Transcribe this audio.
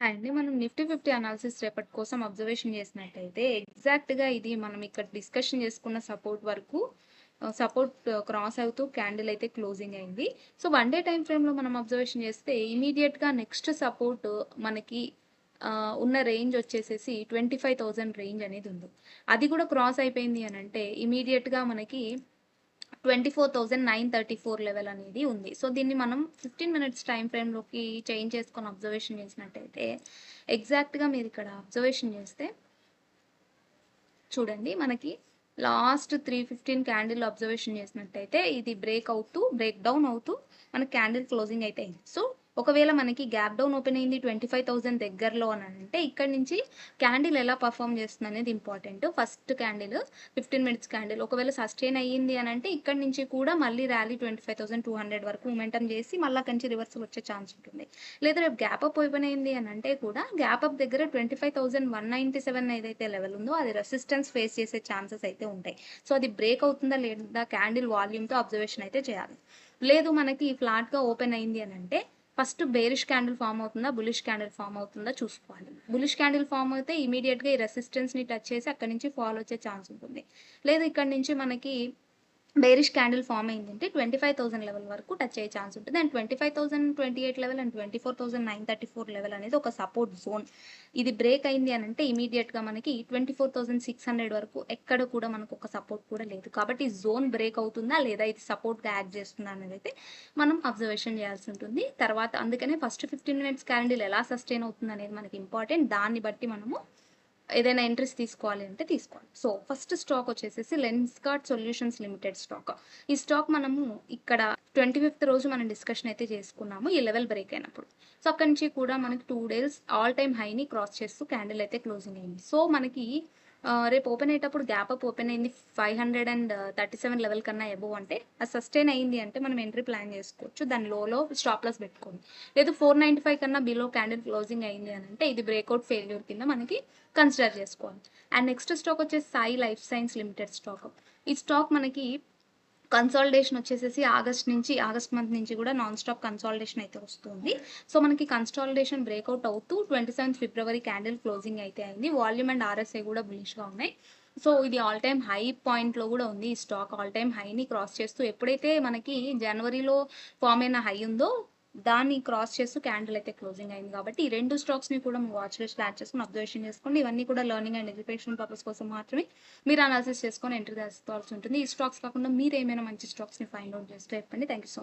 అండి మనం Nifty 50 analysis రేపటి కోసం అబ్జర్వేషన్ చేసినట్టయితే ఎగ్జాక్ట్‌గా ఇది మనం ఇక్కడ డిస్కషన్ చేసుకున్న సపోర్ట్ వరకు సపోర్ట్ క్రాస్ అవుతూ క్యాండిల్ అయితే క్లోజింగ్ అయింది. సో, 1 డే టైమ్ ఫ్రేమ్‌లో మనం అబ్జర్వేషన్ చేస్తే ఇమ్మీడియేట్‌గా నెక్స్ట్ సపోర్ట్ మనకి ఉన్న రేంజ్ వచ్చేసేసి 25,000 రేంజ్ అనేది ఉంది. అది కూడా క్రాస్ అయిపోయింది అనంటే ఇమ్మీడియేట్‌గా మనకి 24,934 లెవెల్ అనేది ఉంది. సో, దీన్ని మనం 15 మినిట్స్ టైమ్ ఫ్రేమ్‌లోకి చేంజ్ చేసుకొని అబ్జర్వేషన్ చేసినట్టయితే ఎగ్జాక్ట్‌గా మీరిక్కడ అబ్జర్వేషన్ చేస్తే చూడండి మనకి లాస్ట్ 315 క్యాండిల్ అబ్జర్వేషన్ చేసినట్టయితే ఇది బ్రేక్ డౌన్ అవుతూ మనకి క్యాండిల్ క్లోజింగ్ అయితే అయింది. సో, ఒకవేళ మనకి గ్యాప్ డౌన్ ఓపెన్ అయింది 25,000 దగ్గరలో అనంటే ఇక్కడి నుంచి క్యాండిల్ ఎలా పెర్ఫార్మ్ చేస్తుందనేది important. First candle 15 minutes candle ఒకవేళ సస్టైన్ అయ్యింది అనంటే ఇక్కడి నుంచి కూడా మళ్ళీ ర్యాలీ 25,200 వరకు మొమెంటం చేసి మళ్ళీ అక్కడి నుంచి రివర్సల్ వచ్చే ఛాన్స్ ఉంటుంది. లేదా రేపు గ్యాప్ అప్ ఓపెన్ అయింది అనంటే కూడా గ్యాప్ అప్ దగ్గర 25,197 ఏదైతే లెవెల్ ఉందో అది రెసిస్టెన్స్ ఫేస్ చేసే ఛాన్సెస్ అయితే ఉంటాయి. సో, అది బ్రేక్ అవుతుందా లేదా క్యాండిల్ వాల్యూమ్‌తో అబ్జర్వేషన్ అయితే చేయాలి. లేదు మనకి ఫ్లాట్‌గా ఓపెన్ అయింది అనంటే ఫస్ట్ బేరిష్ క్యాండిల్ ఫార్మ్ అవుతుందా? బులిష్ క్యాండిల్ ఫార్మ్ అవుతుందా చూసుకోవాలి. బులిష్ క్యాండిల్ ఫార్మ్ అయితే ఇమ్మీడియేట్‌గా ఈ రెసిస్టెన్స్‌ని టచ్ చేసి అక్కడి నుంచి ఫాల్ వచ్చే ఛాన్స్ ఉంటుంది. లేదు ఇక్కడి నుంచి మనకి బేరిష్ క్యాండిల్ ఫార్మ్ అయిందంటే 25,000 లెవెల్ వరకు టచ్ అయ్యే ఛాన్స్ ఉంటుంది. అండ్ 25,028 లెవెల్ అండ్ 24,934 లెవెల్ అనేది ఒక సపోర్ట్ జోన్. ఇది బ్రేక్ అయింది అనంటే ఇమ్మీడియేట్‌గా మనకి 24,600 వరకు ఎక్కడ కూడా మనకు ఒక సపోర్ట్ కూడా లేదు. కాబట్టి జోన్ బ్రేక్ అవుతుందా? లేదా ఇది సపోర్ట్‌గా యాక్ట్ చేస్తుందా? అనేదైతే మనం అబ్జర్వేషన్ చేయాల్సి ఉంటుంది. తర్వాత అందుకనే ఫస్ట్ 15 మినిట్స్ క్యాండిల్ ఎలా సస్టైన్ అవుతుందనేది మనకి ఇంపార్టెంట్. దాన్ని బట్టి మనము ఏదైనా ఎంట్రీస్ తీసుకోవాలి అంటే తీసుకోవాలి. సో, ఫస్ట్ స్టాక్ వచ్చేసేసి లెన్స్కార్ట్ సొల్యూషన్స్ లిమిటెడ్ స్టాక్. ఈ స్టాక్ మనము ఇక్కడ 25థ్ రోజు మనం డిస్కషన్ అయితే చేసుకున్నాము. ఈ లెవెల్ బ్రేక్ అయినప్పుడు. సో, అక్కడి నుంచి కూడా మనకి 2 డేస్ ఆల్ టైమ్ హైని క్రాస్ చేస్తూ క్యాండిల్ అయితే క్లోజింగ్ అయింది. సో, మనకి రేపు ఓపెన్ అయ్యేటప్పుడు గ్యాప్ అప్ ఓపెన్ అయింది 537 లెవెల్ కన్నా అబోవ్ అంటే అది సస్టైన్ అయింది అంటే మనం ఎంట్రీ ప్లాన్ చేసుకోవచ్చు. దాని లోలో స్టాప్ లాస్ పెట్టుకోండి. లేదు 495 కన్నా బిలో క్యాండిల్ క్లోజింగ్ అయింది అనంటే ఇది బ్రేక్‌ఔట్ ఫెయిల్యూర్ కింద మనకి కన్సిడర్ చేసుకోవాలి. అండ్ నెక్స్ట్ స్టాక్ వచ్చేసి Sai life science limited stock. ఈ స్టాక్ మనకి కన్సాలిడేషన్ వచ్చేసేసి ఆగస్ట్ మంత్ నుంచి కూడా నాన్ స్టాప్ కన్సాలిడేషన్ అయితే వస్తుంది. సో, మనకి కన్సాలిడేషన్ బ్రేక్‌ఔట్ అవుతూ 27 ఫిబ్రవరి క్యాండిల్ క్లోజింగ్ అయితే అయింది. వాల్యూమ్ అండ్ ఆర్ఎస్ఐ కూడా బులిష్‌గా ఉన్నాయి. సో, ఇది ఆల్ టైమ్ హై పాయింట్‌లో కూడా ఉంది. ఈ స్టాక్ ఆల్ టైమ్ హైని క్రాస్ చేస్తూ ఎప్పుడైతే మనకి జనవరిలో ఫార్మ్ అయిన హై ఉందో దాన్ని క్రాస్ చేస్తూ క్యాండిల్ అయితే క్లోజింగ్ అయింది. కాబట్టి ఈ 2 స్టాక్స్‌ని కూడా మీ వాచ్ లిస్ట్‌లో యాడ్ చేసుకొని అబ్జర్వేషన్ చేసుకోండి. ఇవన్నీ కూడా లెర్నింగ్ అండ్ ఎడ్యుకేషన్ పర్పస్ కోసం మాత్రమే మీరు అనాలిసిస్ చేసుకొని ఎంట్రీ తీసుకోవాల్సి ఉంటుంది. ఈ స్టాక్స్ కాకుండా మీరేమైనా మంచి స్టాక్స్‌ని ఫైండ్ ఔట్ చేస్తే చెప్పండి. Thank you so much.